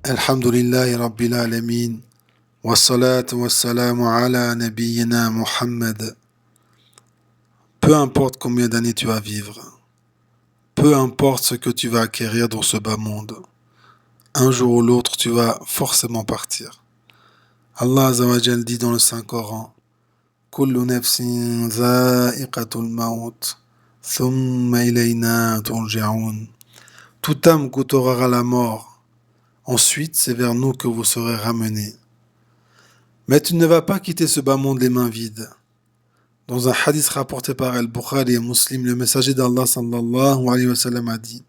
Alhamdulillahi Rabbil Alamin. Wassalatu wassalamu ala nabiyyina Muhammad. Peu importe combien d'années tu vas vivre, peu importe ce que tu vas acquérir dans ce bas monde, un jour ou l'autre tu vas forcément partir. Allah Azza wa Jal dit dans le Saint-Coran: Kullu nafsin za'iqatul maut, thumma ilayna turja'un. Toute âme goûtera la mort. Ensuite, c'est vers nous que vous serez ramenés. Mais tu ne vas pas quitter ce bas monde les mains vides. Dans un hadith rapporté par Al-Bukhari et Muslim, le messager d'Allah sallallahu alayhi wa sallam a dit: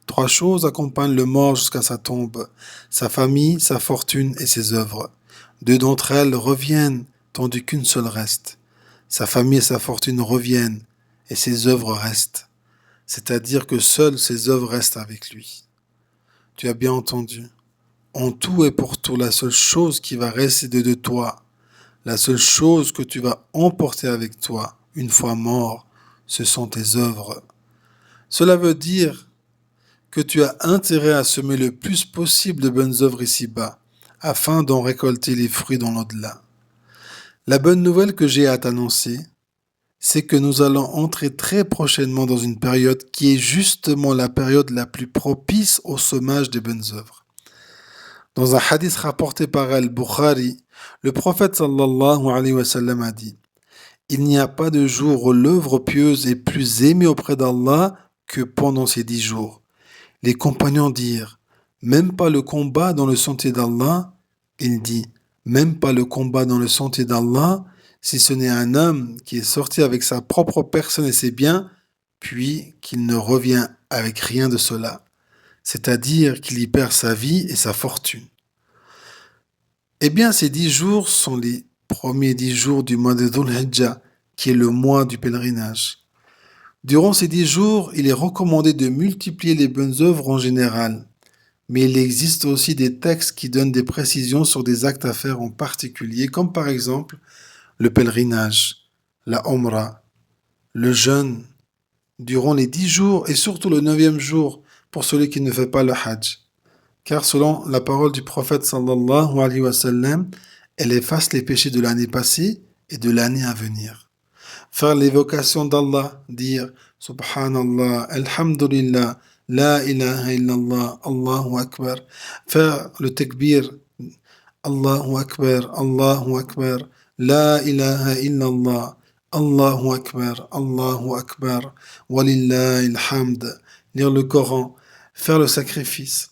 Trois choses accompagnent le mort jusqu'à sa tombe: sa famille, sa fortune et ses œuvres. Deux d'entre elles reviennent, tandis qu'une seule reste. Sa famille et sa fortune reviennent, et ses œuvres restent. C'est-à-dire que seules ses œuvres restent avec lui. Tu as bien entendu. En tout et pour tout, la seule chose qui va rester de toi, la seule chose que tu vas emporter avec toi une fois mort, ce sont tes œuvres. Cela veut dire que tu as intérêt à semer le plus possible de bonnes œuvres ici-bas, afin d'en récolter les fruits dans l'au-delà. La bonne nouvelle que j'ai à t'annoncer, c'est que nous allons entrer très prochainement dans une période qui est justement la période la plus propice au semage des bonnes œuvres. Dans un hadith rapporté par Al-Bukhari, le prophète sallallahu alayhi wa sallam a dit: Il n'y a pas de jour où l'œuvre pieuse est plus aimée auprès d'Allah que pendant ces 10 jours. Les compagnons dirent: Même pas le combat dans le sentier d'Allah? Il dit: Même pas le combat dans le sentier d'Allah, si ce n'est un homme qui est sorti avec sa propre personne et ses biens, puis qu'il ne revient avec rien de cela. C'est-à-dire qu'il y perd sa vie et sa fortune. Eh bien, ces 10 jours sont les premiers 10 jours du mois de Dhul Hijjah, qui est le mois du pèlerinage. Durant ces 10 jours, il est recommandé de multiplier les bonnes œuvres en général, mais il existe aussi des textes qui donnent des précisions sur des actes à faire en particulier, comme par exemple le pèlerinage, la Umrah, le jeûne, durant les 10 jours et surtout le 9e jour pour celui qui ne fait pas le Hajj. Car selon la parole du prophète sallallahu alayhi wa sallam, elle efface les péchés de l'année passée et de l'année à venir. Faire l'évocation d'Allah, dire Subhanallah, Alhamdulillah, La ilaha illallah, Allahu Akbar. Faire le takbir, Allahu Akbar, La ilaha illallah, Allahu Akbar, Walillahi alhamd. Lire le Coran, faire le sacrifice.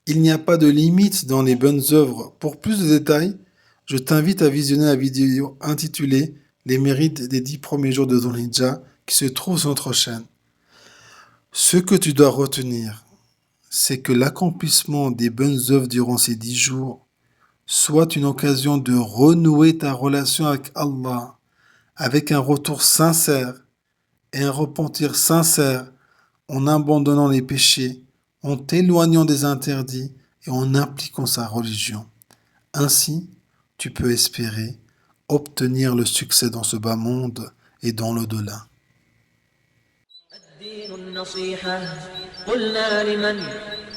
Il n'y a pas de limite dans les bonnes œuvres. Pour plus de détails, je t'invite à visionner la vidéo intitulée Les mérites des 10 premiers jours de Dhul Hijjah qui se trouve sur notre chaîne. Ce que tu dois retenir, c'est que l'accomplissement des bonnes œuvres durant ces 10 jours soit une occasion de renouer ta relation avec Allah, avec un retour sincère et un repentir sincère, en abandonnant les péchés, en t'éloignant des interdits et en appliquant sa religion. Ainsi, tu peux espérer obtenir le succès dans ce bas monde et dans l'au-delà. الدين النصيحة قلنا لمن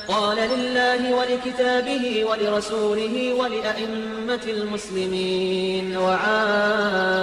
قال لله ولكتابه ولرسوله ولأئمة المسلمين وعامتهم